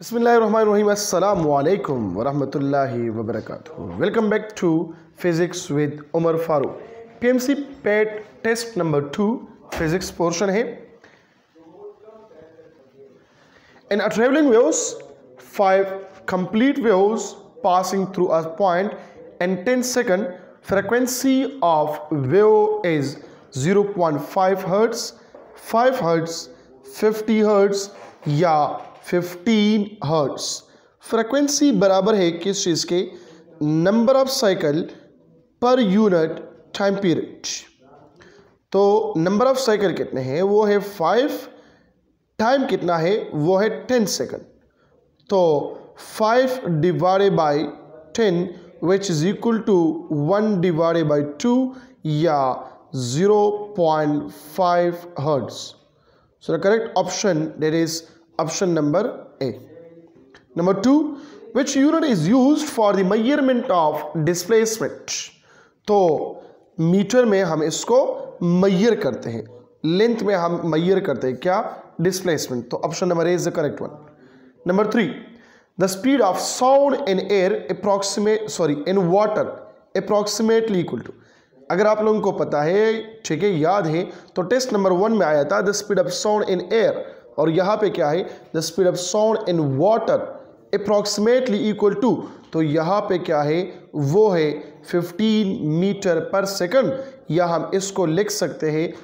बिस्मिल्लाहिर्रहमानिर्रहीम अस्सलामु अलैकुम वरहमतुल्लाहि वबरकातुहू। Welcome back to physics with Umar Farooq. PMC पेट टेस्ट नंबर 2 फिजिक्स पोर्शन है। In a travelling waves 5 complete waves passing through a point in 10 seconds, frequency of wave is 0.5 hertz, 5 hertz, 50 hertz या 15 hertz. Frequency बराबर है किस चीज़ के? Number of cycle per unit time period. तो number of cycle कितने हैं? वो है 5। टाइम कितना है? वो है 10 सेकंड। तो 5 divided by 10 which is equal to 1 divided by 2 या 0.5 hertz. So the correct option that is option number A. Number 2, which unit is used for the measurement of displacement? तो मीटर में हम इसको मेजर करते हैं, length में हम major करते हैं क्या? डिस्प्लेसमेंट। तो option number A is the correct one. Number 3, the speed of sound in air in water approximately equal to. अगर आप लोगों को पता है, ठीक है, याद है, तो टेस्ट नंबर 1 में आया था the speed of sound in air, और यहाँ पे क्या है? The speed of sound in water approximately equal to. तो यहाँ पे क्या है? वो है 15 मीटर पर सेकंड, या हम इसको लिख सकते हैं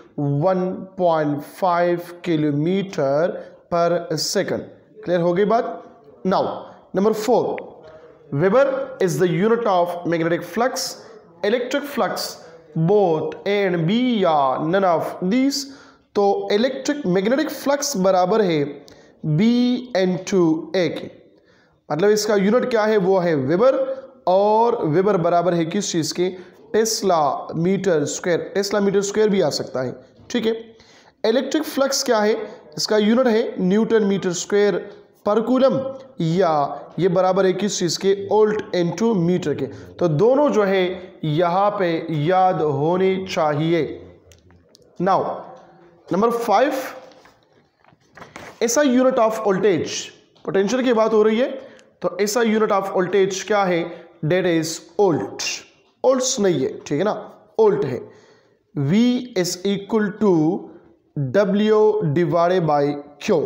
1.5 किलोमीटर पर सेकंड। क्लियर हो गई बात? Now number 4, weber is the unit of magnetic flux, electric flux, both A and B या नन ऑफ दीज। तो इलेक्ट्रिक मैग्नेटिक फ्लक्स बराबर है B/A के, मतलब इसका यूनिट क्या है? वो है वेबर, और वेबर बराबर है किस चीज़ के? Tesla metre square. Tesla metre square भी आ सकता है, ठीक है। इलेक्ट्रिक फ्लक्स क्या है? इसका यूनिट है न्यूटन मीटर स्क्वायर पर कूलम, या ये बराबर है किस चीज़ के? वोल्ट इनटू मीटर के। तो दोनों जो है यहाँ पे याद होने चाहिए। नाउ नंबर 5, ऐसा यूनिट ऑफ वोल्टेज, पोटेंशियल की बात हो रही है, तो ऐसा यूनिट ऑफ वोल्टेज क्या है? Date is volt. वोल्ट्स नहीं है, ठीक है ना, वोल्ट है। V is equal to W divided by Q,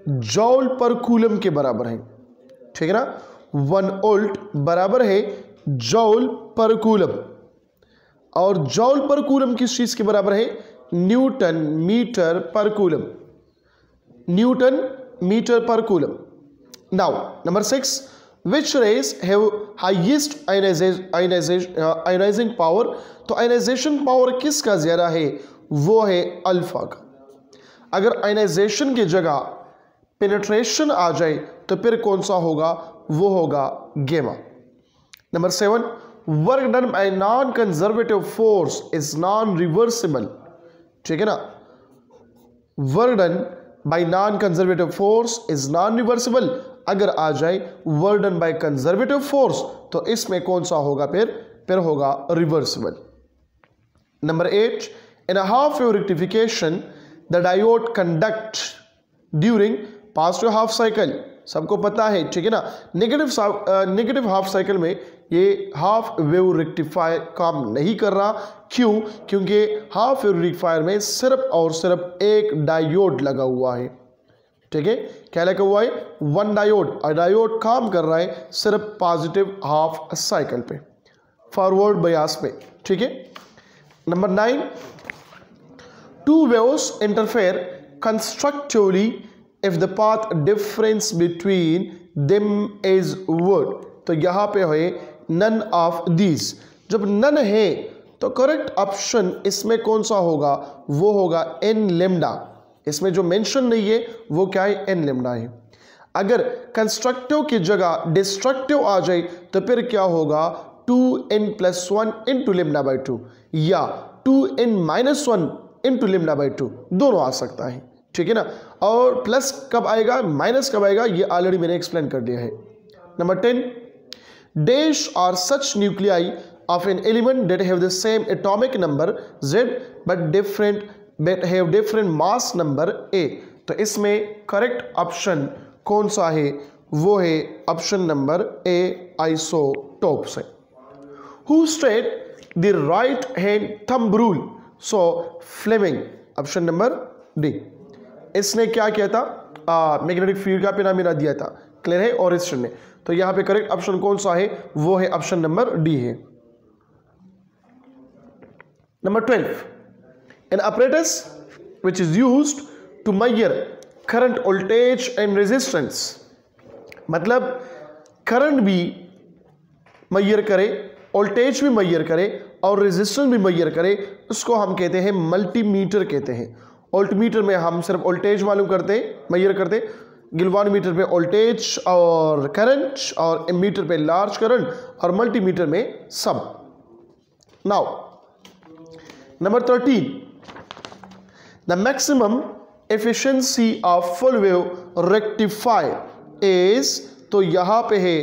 joule पर कूलम के बराबर है, ठीक है ना। 1 वोल्ट बराबर है जॉल पर कूलम, और जॉल पर कूलम किस चीज के बराबर है? न्यूटन मीटर पर कूलम। न्यूटन मीटर पर coulomb. Now number 6, which raise have highest ionising power. तो आयनाइजेशन पावर किसका ज्यादा है? वो है अल्फा का। अगर आयनाइजेशन की जगह पेनिट्रेशन आ जाए तो फिर कौन सा होगा? वो होगा गेमा। Number 7, work done by non conservative force is non reversible, ठीक है ना। Work done by non conservative force is non reversible. अगर आ जाए work done by conservative force तो इसमें कौन सा होगा? फिर होगा reversible. Number 8, in a half wave rectification the diode conduct during positive half cycle. सबको पता है, ठीक है ना। नेगेटिव हाफ साइकिल में ये हाफ वेव रेक्टिफायर काम नहीं कर रहा। क्यों? क्योंकि हाफ वेव रेक्टिफायर में सिर्फ और सिर्फ एक डायोड लगा हुआ है, ठीक है। क्या लगा हुआ है? 1 डायोड, और डायोड काम कर रहा है सिर्फ पॉजिटिव हाफ साइकिल पे, फॉरवर्ड बायस पे, ठीक है। Number 9, 2 waves interfere constructively if the path difference between them is word। तो यहाँ पे है none of these। जब none है तो करेक्ट ऑप्शन इसमें कौन सा होगा? वो होगा n लेम्डा। इसमें जो मेंशन नहीं है वो क्या है? n लेम्डा है। अगर कंस्ट्रक्टिव की जगह डिस्ट्रक्टिव आ जाए तो फिर क्या होगा? 2n+1 इंटू लेम्डा बाई 2 या 2n-1 इंटू लेम्डा बाई 2, दोनों आ सकता है, ठीक है ना। और प्लस कब आएगा, माइनस कब आएगा, ये ऑलरेडी मैंने एक्सप्लेन कर दिया है। Number 10, dash are such nuclei of an element that have the same atomic number Z but have different mass number A। तो इसमें करेक्ट ऑप्शन कौन सा है? वो है ऑप्शन नंबर ए आइसोटोप से। Who state the right hand thumb rule? So Fleming, option number D. इसने क्या किया था? मैग्नेटिक फील्ड का फिनोमेना दिया था, क्लियर है, ऑरिस्टन ने। तो यहां पे करेक्ट ऑप्शन कौन सा है? वो है ऑप्शन नंबर डी है। Number 12, an apparatus which is used to measure current, voltage and resistance, मतलब करंट भी मेजर करे, वोल्टेज भी मेजर करे और रेजिस्टेंस भी मेजर करे, उसको हम कहते हैं मल्टीमीटर कहते हैं। वोल्टमीटर में हम सिर्फ वोल्टेज मालूम करते हैं, मेजर करते, गिलवानोमीटर पे वोल्टेज और करंट, और एमीटर पे लार्ज करंट, और मल्टीमीटर में सब। Now number 13, the maximum efficiency of full wave rectifier is, तो यहां पे है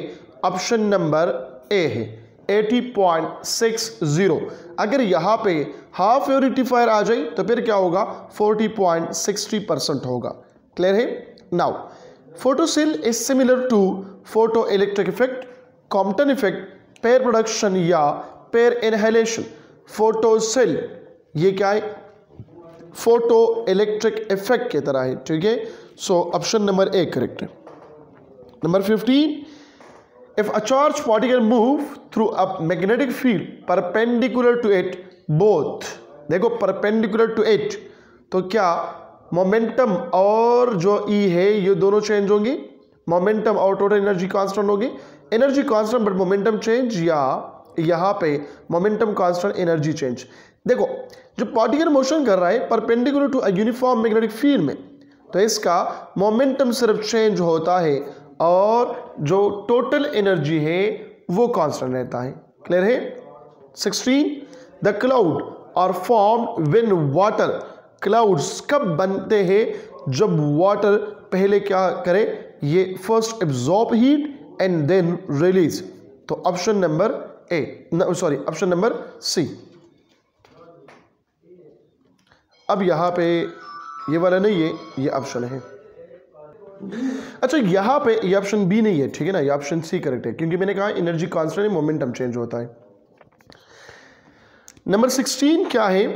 ऑप्शन नंबर ए है 80.60। अगर यहां पे हाफ वेव रेक्टिफायर आ जाए तो फिर क्या होगा? 40.60% होगा, क्लियर है। Now photo cell is similar to photo electric effect, Compton effect, pair production या पेयर इनहेलेशन। फोटो सेल ये क्या है? फोटो इलेक्ट्रिक इफेक्ट की तरह है, ठीक है। So option number A correct है। Number 15, if a charged particle move through a magnetic field perpendicular to it both, देखो perpendicular to it, तो क्या मोमेंटम और जो E है ये दोनों चेंज होंगे? मोमेंटम और टोटल एनर्जी कांस्टेंट होगी? Energy constant but momentum change, या यहाँ पे मोमेंटम कांस्टेंट एनर्जी चेंज? देखो जो पार्टिकल मोशन कर रहा है perpendicular to a uniform magnetic field में, तो इसका मोमेंटम सिर्फ चेंज होता है और जो टोटल एनर्जी है वो कांस्टेंट रहता है, क्लियर है। 16, the cloud are form when water, clouds कब बनते हैं? जब वाटर पहले क्या करे? ये first absorb heat and then release. तो option number A, sorry option number C. अब यहां पे ये वाला नहीं है, ये ऑप्शन है। अच्छा यहां पे ये ऑप्शन बी नहीं है, ठीक है ना, ये ऑप्शन सी करेक्ट है, क्योंकि मैंने कहा एनर्जी कांस्टेंट है, मोमेंटम चेंज होता है। नंबर 16 क्या है?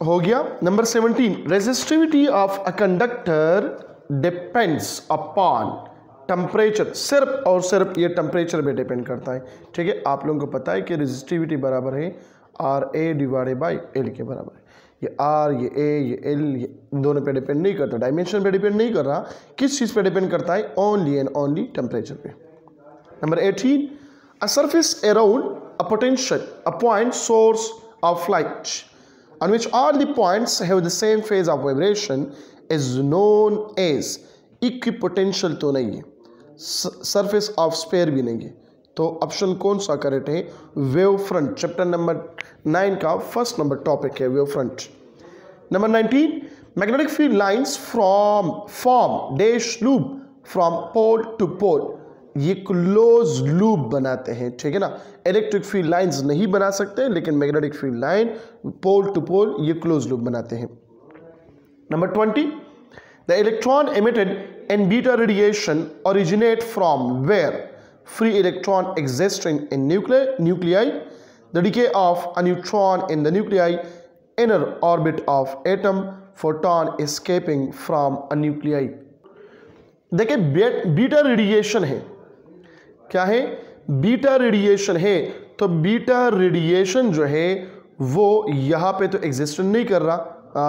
हो गया। Number 17, resistivity of a conductor depends upon temperature, सिर्फ और सिर्फ ये टेम्परेचर पे डिपेंड करता है, ठीक है। आप लोगों को पता है कि रेजिस्टिविटी बराबर है RA डिवाइडेड बाई L के बराबर है। ये R, ये A, ये L, ये दोनों पे डिपेंड नहीं करता, डायमेंशन पे डिपेंड नहीं कर रहा, किस चीज़ पे डिपेंड करता है? ओनली एंड ओनली टेम्परेचर पे। Number 18, a surface around a potential, a point source of light on which all the points have the same phase of vibration is known as, equipotential तो नहीं है, surface of sphere भी नहीं है, तो option कौन सा करेक्ट है? वेव फ्रंट, चैप्टर नंबर 9 का फर्स्ट नंबर टॉपिक है wave front. Number 19, magnetic field lines form dash loop from pole to pole, ये क्लोज लूप बनाते हैं, ठीक है ना। इलेक्ट्रिक फील्ड लाइंस नहीं बना सकते, लेकिन magnetic field line pole to pole ये क्लोज लूप बनाते हैं। Number 20, the electron emitted in beta radiation originate from where? Free electron existing in nuclei, the decay of a neutron in the nuclei, inner orbit of atom, photon escaping from a nuclei. देखिए beta radiation है, क्या है? Beta radiation है, तो beta radiation जो है वो यहाँ पे तो एग्जिस्ट नहीं कर रहा,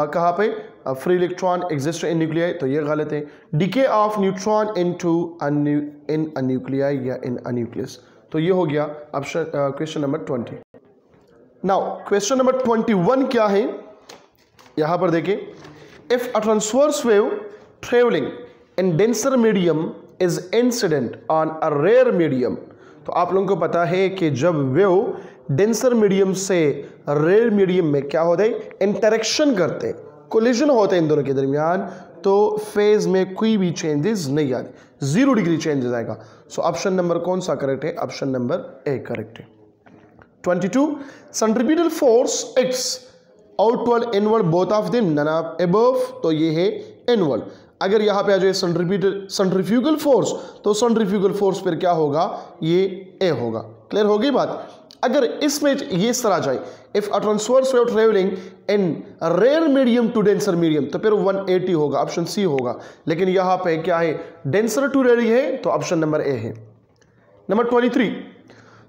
कहाँ पे? Free electron exist in nuclei, तो ये गलत है। Decay of neutron into in a nuclei या इन अ न्यूक्लियस, तो ये हो गया option question number 20। Now question number 21 क्या है? यहाँ पर देखिए, if a transverse wave travelling in denser medium is incident on a rare medium, तो आप लोगों को पता है कि जब वेव डेंसर मीडियम से रेयर मीडियम में क्या होता है? इंटरेक्शन करते हैं, कोलिजन होते हैं इन दोनों के दरमियान, तो फेज में कोई भी चेंजेस नहीं आते, 0 डिग्री चेंजेस आएगा। सो ऑप्शन नंबर कौन सा करेक्ट है? ऑप्शन नंबर ए करेक्ट है। 22, centripetal force X outward inward both of them, none of above, तो ये है इनवर्ड। अगर यहाँ पे आ जाए सेंट्रीफ्यूगल फोर्स, तो सेंट्रीफ्यूगल फोर्स फिर क्या होगा, ये ए होगा। क्लियर हो गई बात। अगर इसमें ये इस तरह जाए, if a transverse wave travelling in rare medium to denser medium, तो फिर 180 होगा, ऑप्शन सी होगा। लेकिन यहाँ पे क्या है, डेंसर टू रेयर है, तो ऑप्शन नंबर ए है। Number 23,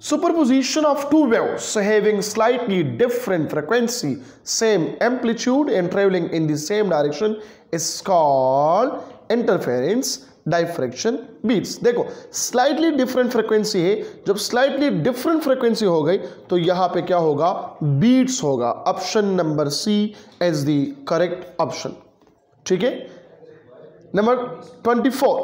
superposition of two waves having slightly different frequency, same amplitude and traveling in the same direction is called interference, diffraction, beats। देखो slightly different frequency है, जब slightly different frequency हो गई तो यहां पे क्या होगा, beats होगा। Option number C is the correct option. ठीक है। Number 24,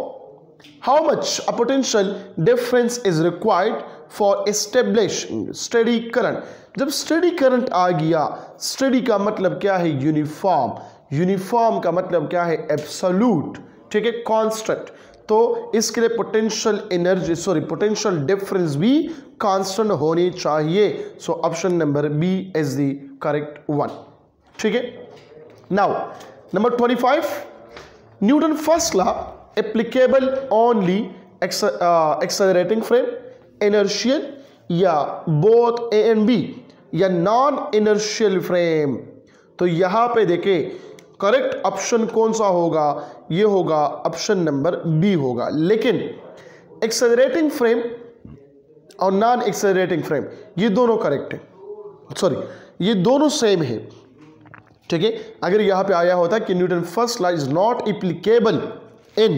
how much a potential difference is required for establishing steady current। जब steady current आ गया, steady का मतलब क्या है, यूनिफॉर्म, यूनिफॉर्म का मतलब क्या है, एब्सोल्यूट, ठीक है, कांस्टेंट। तो इसके लिए पोटेंशियल एनर्जी पोटेंशियल डिफरेंस भी कांस्टेंट होनी चाहिए। So option number B is the correct one. ठीक है। Now number 25, Newton first law applicable only accelerating frame, inertial या both A and B या नॉन inertial frame। तो यहां पे देखें करेक्ट ऑप्शन कौन सा होगा, ये होगा ऑप्शन नंबर बी होगा। लेकिन एक्सेलरेटिंग फ्रेम और नॉन एक्सेलरेटिंग फ्रेम ये दोनों करेक्ट है, सॉरी ये दोनों सेम है। ठीक है। अगर यहां पे आया होता कि Newton first law is not applicable in,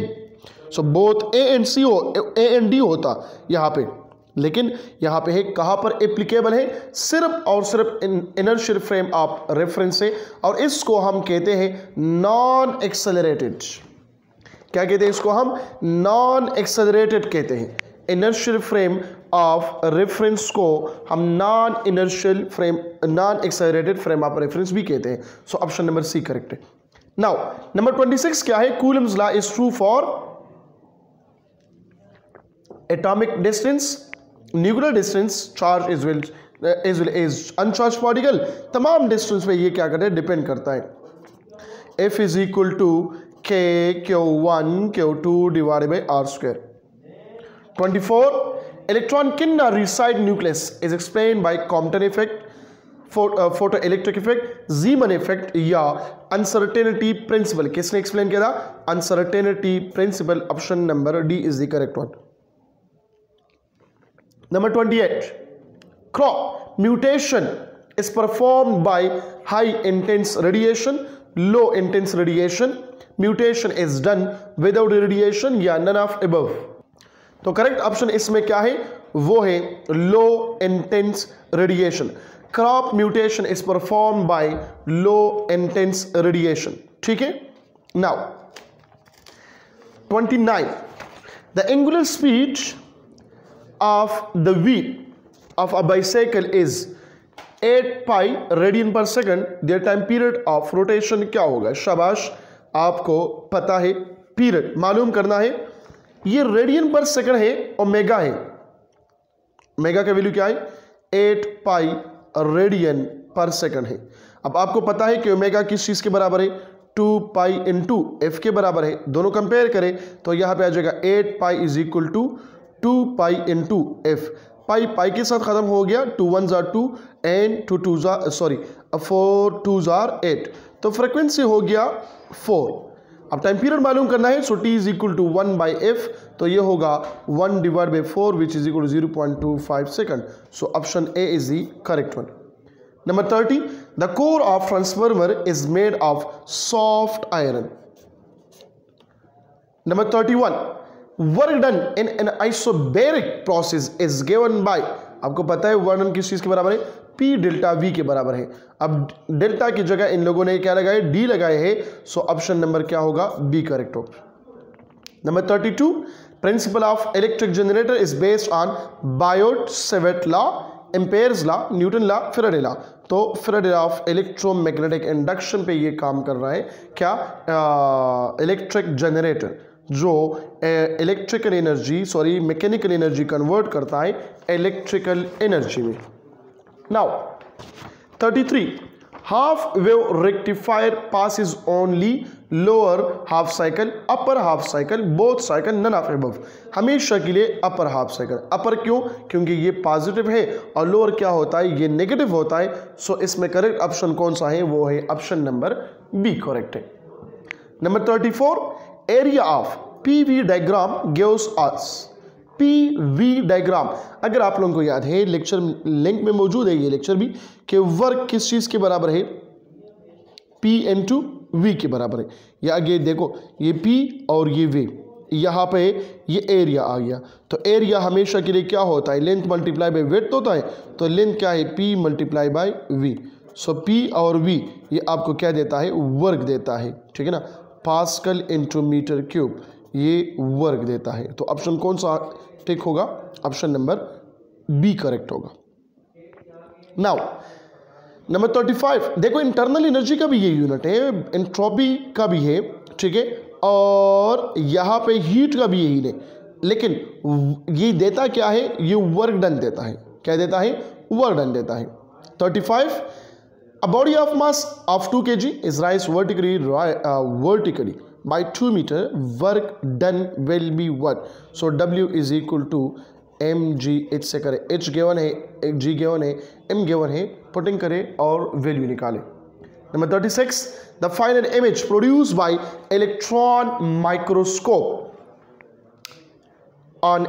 so both A and C हो, ए एंड डी होता यहां पे, लेकिन यहां पे है कहां पर एप्लीकेबल है, सिर्फ और सिर्फ इनर्शियल फ्रेम ऑफ रेफरेंस है, और इसको हम कहते हैं नॉन एक्सेलरेटेड। क्या कहते हैं इसको, हम नॉन एक्सेलरेटेड कहते हैं। इनर्शियल फ्रेम ऑफ रेफरेंस को हम non inertial frame, non accelerated frame of reference भी कहते हैं। So option number C correct है। नाउ नंबर 26 क्या है, coulomb's law is true for atomic distance, nuclear distance, charge is well is uncharge particle. तमाम distance पे ये क्या करते हैं, डिपेंड करता है। F is equal to k Q1 Q2 divided by r square. 24, electron can not reside nucleus is explain by Compton effect, photo electric effect, Zeeman effect या uncertainty principle. किसने एक्सप्लेन किया था, uncertainty principle. Option number D is the correct one. Number 28, crop mutation is performed by high intense radiation, low intense radiation, mutation is done without radiation या none of above। तो correct option इसमें क्या है, वो है low intense radiation. Crop mutation is perform by low intense radiation. ठीक है। Now 29, the angular speed of the wheel of a bicycle is 8 pi radian per second, their time period of rotation क्या होगा। शाबाश, आपको पता है, period मालूम करना है। ये रेडियन पर सेकंड है, ओमेगा है, ओमेगा का वैल्यू क्या है, 8 पाई रेडियन पर सेकंड है। अब आपको पता है कि ओमेगा किस चीज के बराबर है, 2 पाई इंटू एफ के बराबर है। दोनों कंपेयर करें तो यहां पे आ जाएगा 8 pi is equal to 2 pi into F. Pi pi के साथ खत्म हो गया, 2 1s are 2 and 2 2s are 4 2s are 8, तो फ्रीक्वेंसी हो गया 4। अब टाइम पीरियड मालूम करना है, so T is equal to 1 by F, तो ये होगा 1 divide by 4 which is equal to 0.25 second. So option A is the correct one. Number 30, the core of transformer is made of soft iron. Number 31, work done in an isobaric process is given by, आपको पता है work किस चीज के बराबर है, P delta we के बराबर है। अब डेल्टा की जगह इन लोगों ने क्या लगाए, डी लगाए हैं। सो ऑप्शन नंबर क्या होगा, बी करेक्ट होगा। Number 32, principle of electric generator is based on Biot Savart law, Ampere's law, Newton law, Faraday law. तो Faraday law of electromagnetic induction पे ये काम कर रहा है। क्या, इलेक्ट्रिक जनरेटर जो electrical energy mechanical energy convert करता है इलेक्ट्रिकल एनर्जी में। Now 33, half wave rectifier passes only lower half cycle, upper half cycle, both cycle, none of above. हमेशा के लिए अपर हाफ साइकिल। अपर क्यों? क्योंकि ये पॉजिटिव है और लोअर क्या होता है, ये नेगेटिव होता है। सो इसमें करेक्ट ऑप्शन कौन सा है? वो है ऑप्शन नंबर बी करेक्ट है। Number 34, area of PV diagram gives us. PV diagram, अगर आप लोगों को याद है लेक्चर लिंक में मौजूद है ये लेक्चर भी, कि वर्क किस चीज के बराबर है? P इंटू वी के बराबर है। या आगे देखो, ये P और ये V, यहाँ पे ये एरिया आ गया। तो एरिया हमेशा के लिए क्या होता है? लेंथ मल्टीप्लाई बाई विड्थ होता है। तो लेंथ क्या है? P multiply by V। So P और V ये आपको क्या देता है? वर्क देता है, ठीक है ना। पास्कल इंटू मीटर क्यूब ये वर्क देता है। तो ऑप्शन कौन सा टिक होगा? ऑप्शन नंबर बी करेक्ट होगा। नाउ नंबर 35, देखो इंटरनल एनर्जी का भी ये यूनिट है, एंट्रोपी का भी है, ठीक है, और यहाँ पे हीट का भी यही है, लेकिन ये देता क्या है? ये वर्क डन देता है। क्या देता है? वर्क डन देता है। 35, a body of mass of 2 kg is raised vertically by 2 meter, work done will be what? So W is equal to mg, h से करें, h गिवन है, g गिवन है, m गिवन है, putting करें और value निकालें। Number 36, the final image produced by electron microscope on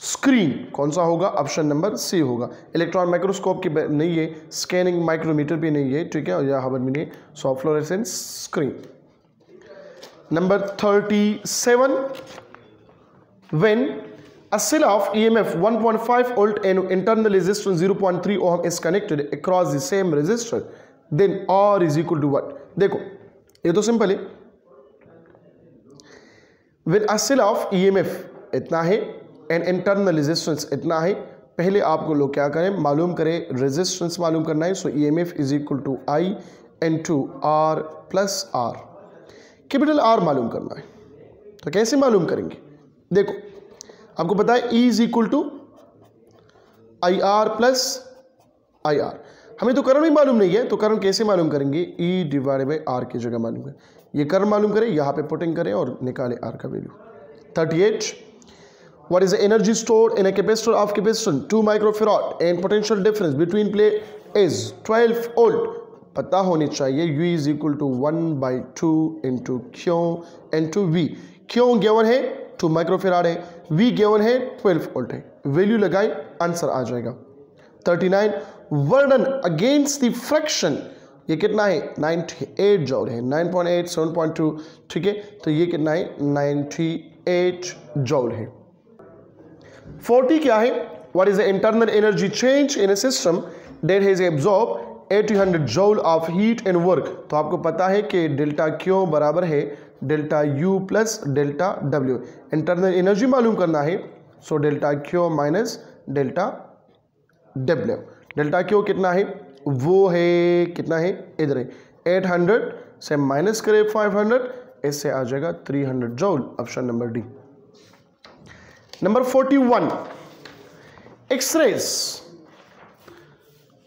screen कौन सा होगा? ऑप्शन नंबर सी होगा। इलेक्ट्रॉन माइक्रोस्कोप की नहीं है, स्कैनिंग माइक्रोमीटर भी नहीं है, ठीक है, और यह हवन भी नहीं, so fluorescence screen. Number 37, when a cell of EMF 1.5 volt and internal resistance 0.3 ohm is connected across the same resistor, then R is equal to what? देखो ये तो सिंपल है। When a cell of EMF इतना है and internal resistance इतना है, पहले आपको लोग क्या करें? मालूम करें, रेजिस्टेंस मालूम करना है। सो EMF is equal to I into R plus R, capital R मालूम करना है। तो कैसे मालूम करेंगे? देखो आपको पता है E is equal to I R plus I R. हमें तो करंट भी मालूम नहीं है, तो करंट कैसे मालूम करेंगे? E डिवाइडेड बाई R की जगह मालूम करें। ये करंट मालूम करें, यहाँ पे पुटिंग करें और निकालें R का value. 38, what is the energy stored in a capacitor of capacitance 2 microfarad and potential difference between plate is 12 volt. पता होनी चाहिए U is equal to 1/2 into Q into V। Q given है 2 microfarad है, V given है 12 volt है। Value लगाएं, answer आ जाएगा। 39, work done against the fraction, ये कितना है? 98 जॉल है। 9.8 7.2, ठीक है, तो ये कितना है? 98 जॉल है। 40 क्या है? What is the internal energy change in a system that has absorb 800 जॉल of heat and work. तो आपको पता है कि डेल्टा क्यू बराबर है delta U plus delta W. Internal energy मालूम करना है, so delta Q minus delta W. Delta Q कितना है? वो है कितना है? इधर है 800 से माइनस करें 500, इससे आ जाएगा 300 joule, option number D. Number 41, X rays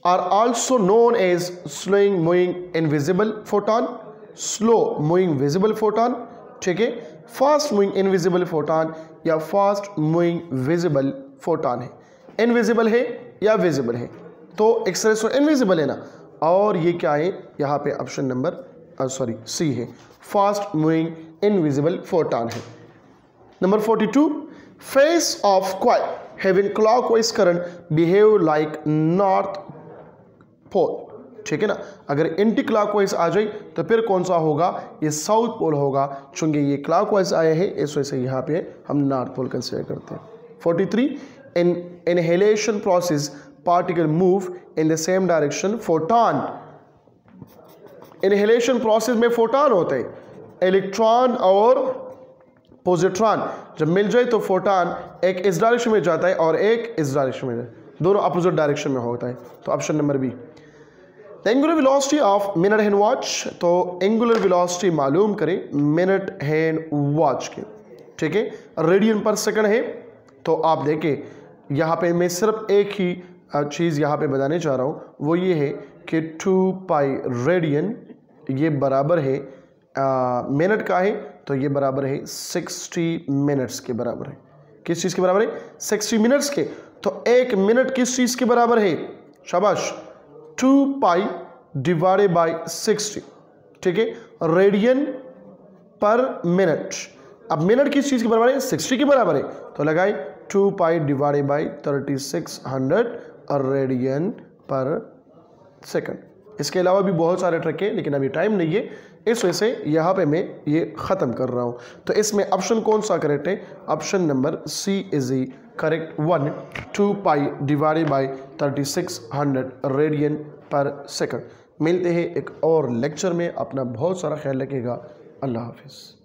are also known as slow moving invisible photon, slow moving visible photon, ठीक है, फास्ट मूविंग इनविजिबल फोटोन या फास्ट मूविंग विजिबल फोटोन है। इनविजिबल है या विजिबल है? तो एक्सरे तो इनविजिबल है ना, और ये क्या है? यहाँ पे ऑप्शन नंबर सी है, फास्ट मूविंग इनविजिबल फोटोन है। Number 42, face of coil having clockwise current behave like north pole, ठीक है ना। अगर एंटी क्लॉकवाइज आ जाए तो फिर कौन सा होगा? ये साउथ पोल होगा, चूंकि ये क्लॉकवाइज आए हैं इस वजह से यहाँ पे हम नॉर्थ पोल कंसीडर करते हैं। 43, in inhalation process particle move in the same direction, photon. Inhalation process में फोटॉन होते हैं, इलेक्ट्रॉन और पॉजिट्रॉन जब मिल जाए तो फोटॉन एक इस डायरेक्शन में जाता है और एक इस डायरेक्शन में, दोनों अपोजिट डायरेक्शन में होता है। तो option number B. The angular velocity of minute hand watch, तो एंगुलर वेलोसिटी मालूम करें मिनट हैंड वॉच के, ठीक है, रेडियन पर सेकंड है। तो आप देखें यहाँ पे मैं सिर्फ एक ही चीज़ यहाँ पे बताने चाह रहा हूँ, वो ये है कि 2 पाई रेडियन ये बराबर है मिनट का है तो ये बराबर है 60 मिनट्स के बराबर है। किस चीज़ के बराबर है? 60 मिनट्स के। तो 1 मिनट किस चीज़ के बराबर है? शाबाश, 2 पाई डिवाइडेड बाई 60, ठीक है, रेडियन पर मिनट। अब मिनट किस चीज़ के बराबर है? 60 के बराबर है, तो लगाए 2 पाई डिवाइडेड बाई 3600 रेडियन पर सेकंड। इसके अलावा भी बहुत सारे ट्रिक है, लेकिन अभी टाइम नहीं है, इस वजह से यहाँ पे मैं ये ख़त्म कर रहा हूँ। तो इसमें ऑप्शन कौन सा करेक्ट है? Option number C is the correct 1, 2 pi divided by 3600 radian पर सेकंड। मिलते हैं एक और लेक्चर में। अपना बहुत सारा ख्याल रखिएगा। अल्लाह हाफिज़।